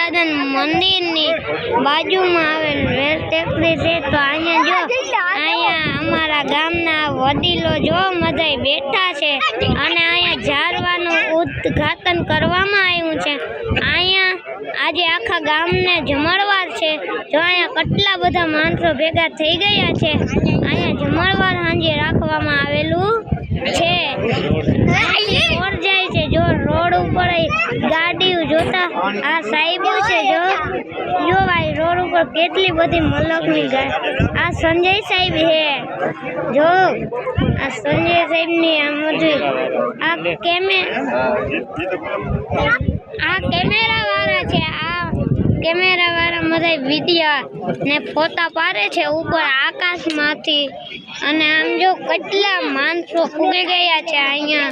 મહાદેવ મંદિરની બાજુમાં આવેલ વેલ ટેકરી છે। તો અહીંયા અમારા ગામના વડીલો જો મધાઈ બેઠા છે અને અહીંયા ઝારવાનું ઉદ્ઘાટન કરવામાં આવ્યું છે। અહીંયા આજે આખા ગામને જમણવાર છે। જો અહીંયા કેટલા બધા માણસો ભેગા થઈ ગયા છે। અહીંયા જમણવાર સાંજે રાખવામાં આવેલું છે। જાય છે જો રોડ ઉપર ગાડીઓ જોતા આ સાહેબો છે જો ભાઈ રોડ ઉપર કેટલી બધી મલકની ગાય આ સંજય સાહેબ હે જો આ સંજય સાહેબ ની આ બધું આ કેમેરા વાળા છે। આ કેમેરા વાળા બધા વિડિયો ને ફોટા પાડે છે ઉપર આકાશમાંથી અને આમ જો કેટલા માણસો ઉગી ગયા છે। અહીંયા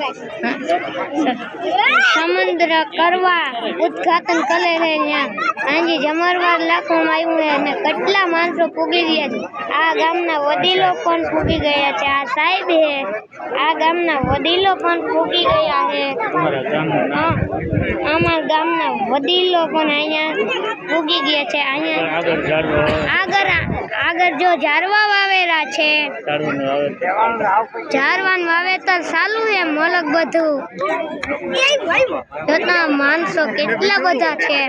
સમુદ્ર કરવા ઉદ્ઘાટન કરે છે અહીંયા જમણવાર રાખવામાં આવ્યું છે અને કેટલા માણસો પૂગી ગયા છે। આ ગામના વડીલો પણ પૂગી ગયા છે। આ સાહેબ હે આ ગામના વડીલો પણ પૂગી ગયા છે। અમારા ગામના વડીલો પણ અહીંયા પૂગી ગયા છે। અહીંયા આગળ જો ઝારવા વાવેલા છે ઝારવાનું વાવેતર ચાલુ છે મલક બધું જોતા માણસો કેટલા બધા છે।